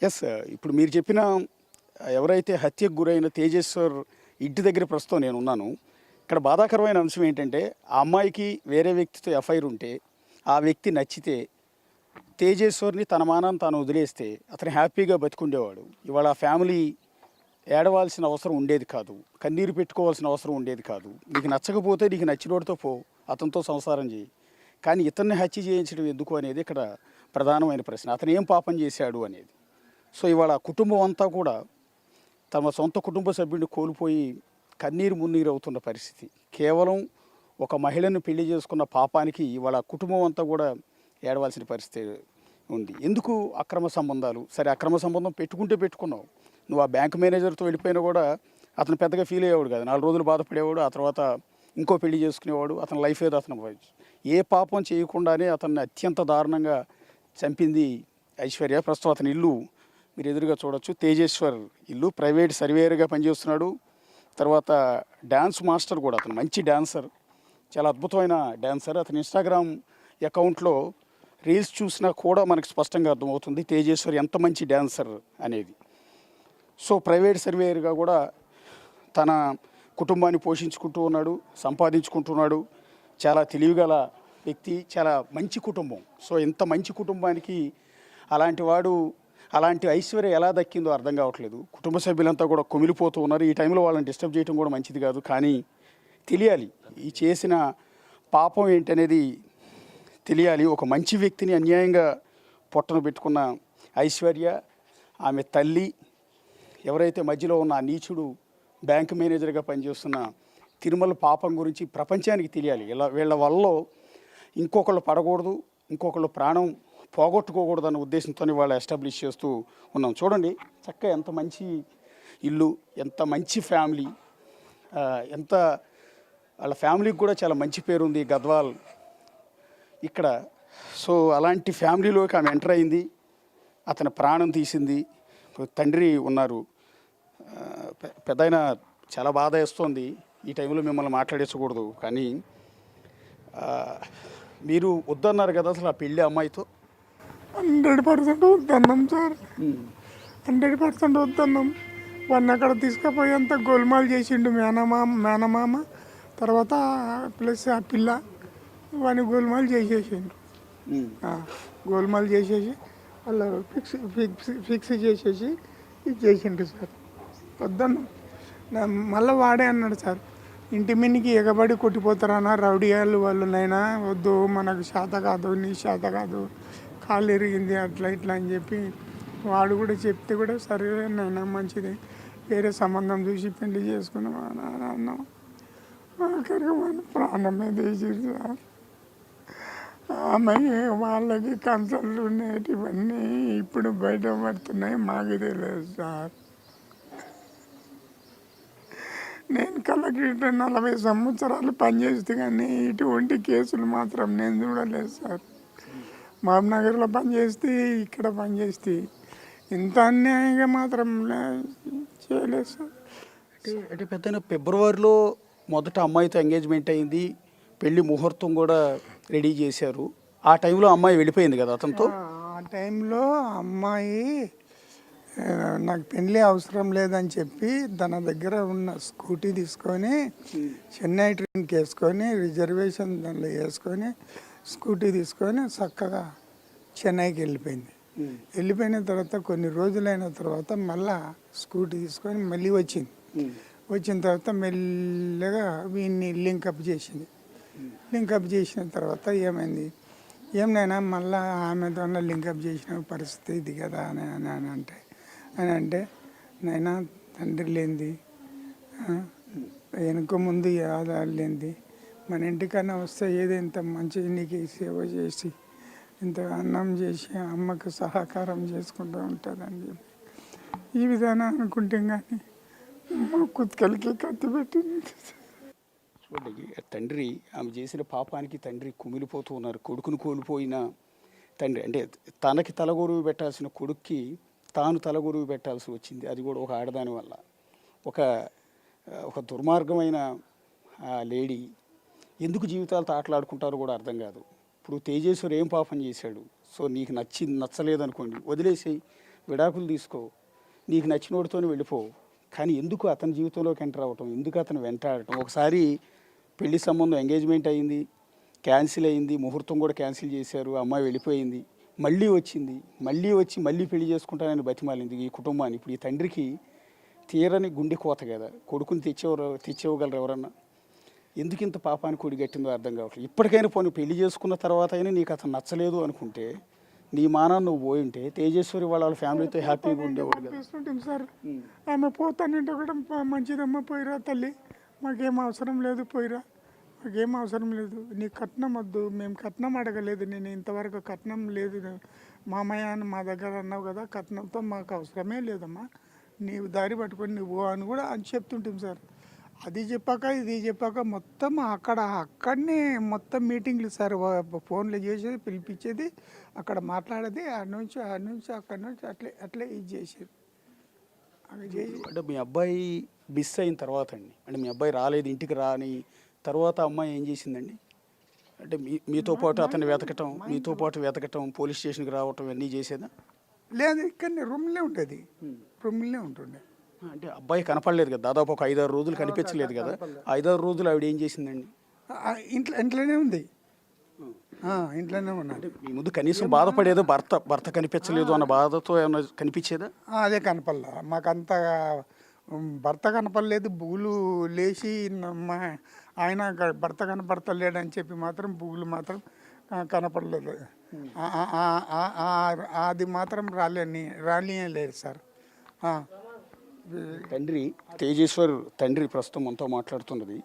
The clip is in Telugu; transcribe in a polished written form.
యెస్. ఇప్పుడు మీరు చెప్పిన ఎవరైతే హత్యకు గురైన తేజేశ్వర్ ఇంటి దగ్గర ప్రస్తుతం నేనున్నాను. ఇక్కడ బాధాకరమైన అంశం ఏంటంటే, ఆ అమ్మాయికి వేరే వ్యక్తితో ఎఫ్ఐఆర్ ఉంటే, ఆ వ్యక్తి నచ్చితే, తేజేశ్వర్‌ని తన మానాన తాను వదిలేస్తే, అతను హ్యాపీగా బతికుండేవాడు. ఇవాళ ఆ ఫ్యామిలీ ఏడవాల్సిన అవసరం ఉండేది కాదు. కన్నీరు పెట్టుకోవాల్సిన అవసరం ఉండేది కాదు. నీకు నచ్చకపోతే నీకు నచ్చినోడితో పో, అతనితో సంసారం చెయ్యి. కానీ ఇతన్ని హత్య చేయించడం ఎందుకు అనేది ఇక్కడ ప్రధానమైన ప్రశ్న. అతను ఏం పాపం చేశాడు అనేది. సో ఇవాళ కుటుంబం అంతా కూడా తమ సొంత కుటుంబ సభ్యుడిని కోల్పోయి కన్నీరు మున్నీరు అవుతున్న పరిస్థితి. కేవలం ఒక మహిళను పెళ్లి చేసుకున్న పాపానికి ఇవాళ కుటుంబం అంతా కూడా ఏడవలసిన పరిస్థితి ఉంది. ఎందుకు అక్రమ సంబంధాలు? సరే, అక్రమ సంబంధం పెట్టుకుంటే పెట్టుకున్నావు. నువ్వు ఆ బ్యాంక్ మేనేజర్తో వెళ్ళిపోయినా కూడా అతను పెద్దగా ఫీల్ అయ్యేవాడు కాదు. 4 రోజులు బాధపడేవాడు. ఆ తర్వాత ఇంకో పెళ్లి చేసుకునేవాడు. అతని లైఫ్ ఏదో అతను ఏ పాపం చేయకుండానే అతన్ని అత్యంత దారుణంగా చంపింది ఐశ్వర్య. ప్రస్తుతం అతని ఇల్లు మీరు ఎదురుగా చూడొచ్చు. తేజేశ్వర్ ఇల్లు. ప్రైవేట్ సర్వేయర్గా పనిచేస్తున్నాడు. తర్వాత డ్యాన్స్ మాస్టర్ కూడా. అతను మంచి డ్యాన్సర్, చాలా అద్భుతమైన డ్యాన్సర్. అతని ఇన్స్టాగ్రామ్ అకౌంట్లో రీల్స్ చూసినా కూడా మనకు స్పష్టంగా అర్థమవుతుంది తేజేశ్వర్ ఎంత మంచి డ్యాన్సర్ అనేది. సో ప్రైవేట్ సర్వేయర్గా కూడా తన కుటుంబాన్ని పోషించుకుంటూ ఉన్నాడు, సంపాదించుకుంటున్నాడు. చాలా తెలివిగల వ్యక్తి, చాలా మంచి కుటుంబం. సో ఇంత మంచి కుటుంబానికి అలాంటి వాడు, అలాంటి ఐశ్వర్య ఎలా దక్కిందో అర్థం కావట్లేదు. కుటుంబ సభ్యులంతా కూడా కుమిలిపోతూ ఉన్నారు. ఈ టైంలో వాళ్ళని డిస్టర్బ్ చేయడం కూడా మంచిది కాదు. కానీ తెలియాలి ఈ చేసిన పాపం ఏంటనేది తెలియాలి. ఒక మంచి వ్యక్తిని అన్యాయంగా పొట్టను పెట్టుకున్న ఐశ్వర్య, ఆమె తల్లి, ఎవరైతే మధ్యలో ఉన్న ఆ నీచుడు బ్యాంక్ మేనేజర్గా పనిచేస్తున్న తిరుమల పాపం గురించి ప్రపంచానికి తెలియాలి. ఇలా వీళ్ళ వల్ల ఇంకొకళ్ళు పడకూడదు, ఇంకొకళ్ళు ప్రాణం పోగొట్టుకోకూడదు అన్న ఉద్దేశంతో వాళ్ళు ఎస్టాబ్లిష్ చేస్తూ ఉన్నాం. చూడండి చక్కగా ఎంత మంచి ఇల్లు, ఎంత మంచి ఫ్యామిలీ, ఎంత వాళ్ళ ఫ్యామిలీకి కూడా చాలా మంచి పేరు ఉంది గద్వాల్ ఇక్కడ. సో అలాంటి ఫ్యామిలీలోకి ఆమె ఎంటర్ అయింది, అతని ప్రాణం తీసింది. తండ్రి ఉన్నారు. పెద్దయిన చాలా బాధ వేస్తోంది. ఈ టైంలో మిమ్మల్ని మాట్లాడించకూడదు, కానీ మీరు వద్దన్నారు కదా అసలు ఆ పెళ్ళి అమ్మాయితో? 100% వద్దన్నాం సార్. 100% వద్దన్నాం. వాడిని అక్కడ తీసుకుపోయేంత గోల్మాల్ చేసిండు మేనమామ. తర్వాత ప్లస్ ఆ పిల్ల వాడిని గోల్మాల్ చేసేసిండు. గోల్మాల్ చేసేసి వాళ్ళు ఫిక్స్ చేసేసి ఇది చేసిండు సార్. వద్దన్నాం. మళ్ళీ వాడే అన్నాడు సార్, ఇంటి మీదకి ఎగబడి కొట్టిపోతారన్నా రౌడీ వాళ్ళనైనా, వద్దు మనకు శాత కాదు, నీ శాత కాదు, కాళ్ళు ఎరిగింది అట్లా ఇట్లా అని చెప్పి వాడు కూడా చెప్తే కూడా సరే నైనా మంచిది, వేరే సంబంధం చూసి పెళ్లి చేసుకున్నాం అని అన్నాం. ఆఖరికి మన ప్రాణమే తీసిరు సార్. ఆమె వాళ్ళకి కన్సల్ట్ ఉండేటివన్నీ ఇప్పుడు బయట పడుతున్నాయి, మాకు తెలియదు సార్. నేను కలెక్టర్ 40 సంవత్సరాలు పనిచేస్తే కానీ ఇటువంటి కేసులు మాత్రం నేను చూడలేదు సార్. మహబూబ్నగర్లో పనిచేస్తే, ఇక్కడ పనిచేస్తే ఇంత అన్యాయంగా మాత్రం చేయలేదు సార్. అంటే పెద్ద ఫిబ్రవరిలో మొదట అమ్మాయితో ఎంగేజ్మెంట్ అయింది, పెళ్లి ముహూర్తం కూడా రెడీ చేశారు. ఆ టైంలో అమ్మాయి వెళ్ళిపోయింది కదా అతనితో? ఆ టైంలో అమ్మాయి నాకు పెళ్ళి అవసరం లేదని చెప్పి తన దగ్గర ఉన్న స్కూటీ తీసుకొని చెన్నై ట్రైన్కి వేసుకొని రిజర్వేషన్ దానిలో వేసుకొని స్కూటీ తీసుకొని చక్కగా చెన్నైకి వెళ్ళిపోయింది. వెళ్ళిపోయిన తర్వాత కొన్ని రోజులైన తర్వాత మళ్ళా స్కూటీ తీసుకొని మళ్ళీ వచ్చింది. వచ్చిన తర్వాత మెల్లగా వీడిని లింకప్ చేసింది. లింకప్ చేసిన తర్వాత ఏమైంది, ఏమైనా మళ్ళీ ఆమెతో లింకప్ చేసిన పరిస్థితి ఇది కదా అని అంటే నైనా తండ్రి లేనిది, వెనుక ముందు ఆధారం లేనిది, మన ఇంటికన్నా వస్తే ఏదో ఇంత మంచి నీకు సేవ చేసి ఇంత అన్నం చేసి అమ్మకు సహకారం చేసుకుంటూ ఉంటుందని చెప్పి ఈ విధానం అనుకుంటే కానీ మా కుత్కలకి కత్తి పెట్టింది. చూడండి, తండ్రి ఆమె చేసిన పాపానికి తండ్రి కుమిలిపోతూ ఉన్నారు. కొడుకును కోల్పోయిన తండ్రి, అంటే తనకి తలగొరువు పెట్టాల్సిన కొడుక్కి తాను తలగొరువు పెట్టాల్సి వచ్చింది. అది కూడా ఒక ఆడదాని వల్ల. ఒక దుర్మార్గమైన లేడీ ఎందుకు జీవితాలతో ఆటలాడుకుంటారో కూడా అర్థం కాదు. ఇప్పుడు తేజేశ్వర్ ఏం పాపం చేశాడు? సో నీకు నచ్చలేదనుకోండి, వదిలేసేయి. విడాకులు తీసుకో, నీకు నచ్చినోడితోనే వెళ్ళిపో. కానీ ఎందుకు అతని జీవితంలోకి ఎంటర్ అవ్వటం, ఎందుకు అతను వెంటాడటం? ఒకసారి పెళ్లి సంబంధం ఎంగేజ్మెంట్ అయింది, క్యాన్సిల్ అయింది, ముహూర్తం కూడా క్యాన్సిల్ చేశారు, అమ్మాయి వెళ్ళిపోయింది, మళ్ళీ వచ్చింది, మళ్ళీ పెళ్లి చేసుకుంటానని బతిమాలింది ఈ కుటుంబాన్ని. ఇప్పుడు ఈ తండ్రికి తీరని గుండె కోత కదా, కొడుకుని తెచ్చివ్వగలరు ఎవరన్నా? ఎందుకు ఇంత పాపానికి ఒడిగట్టిందో అర్థం కావట్లేదు. ఇప్పటికైనా పోనీ పెళ్లి చేసుకున్న తర్వాత అయినా నీకు అతను నచ్చలేదు అనుకుంటే, నీ మానాన్ని నువ్వు పోయి ఉంటే తేజేశ్వరి వాళ్ళ ఫ్యామిలీతో హ్యాపీగా ఉండేవాడు కదా. అనిపిస్తుంటుంది సార్. ఆమె పోతానంటే కూడా మంచిదమ్మ పోయిరా తల్లి, మాకేం అవసరం లేదు, పోయిరా, మాకేం అవసరం లేదు, నీకు కట్నం వద్దు, మేము కట్నం అడగలేదు, నేను ఇంతవరకు కట్నం లేదు మామయ్య అని మా దగ్గర అన్నావు కదా, కట్నంతో మాకు అవసరమే లేదమ్మా, నీవు దారి పట్టుకొని నువ్వు అని కూడా అని చెప్తుంటాం సార్. అది చెప్పాక ఇది చెప్పాక మొత్తం అక్కడనే మొత్తం మీటింగ్లు సార్, ఫోన్లు చేసేది, పిలిపించేది, అక్కడ మాట్లాడేది, అక్కడి నుంచి అట్లే ఇది చేసేది. అవి చేసి అంటే మీ అబ్బాయి మిస్ అయిన తర్వాత అండి, అంటే మీ అబ్బాయి రాలేదు, ఇంటికి రాని తర్వాత అమ్మాయి ఏం చేసిందండి? అంటే మీతో పాటు అతన్ని వెతకటం, పోలీస్ స్టేషన్కి రావటం ఇవన్నీ చేసేదా? లేదు, ఇక్కడ రూమ్లే ఉంటుంది, రూమ్లే ఉంటుండే. అంటే అబ్బాయి కనపడలేదు కదా, దాదాపు ఒక 5-6 రోజులు కనిపించలేదు కదా. 5-6 రోజులు ఆవిడ ఏం చేసిందండి? ఇంట్లోనే ఉంది, ఇంట్లోనే ఉన్నాడు. అంటే మీ ముందు కనీసం బాధపడేదో, భర్త కనిపించలేదు అన్న బాధతో ఏమైనా కనిపించేదా? అదే కనపడలే మాకంత, భర్త కనపడలేదు, బుగులు లేచి ఆయన భర్త కనపడతలేడని చెప్పి మాత్రం బుగులు మాత్రం కనపడలేదు. అది మాత్రం రాలేలేదు సార్. తండ్రి తేజేశ్వర్ తండ్రి ప్రస్తుతం మనతో మాట్లాడుతున్నది.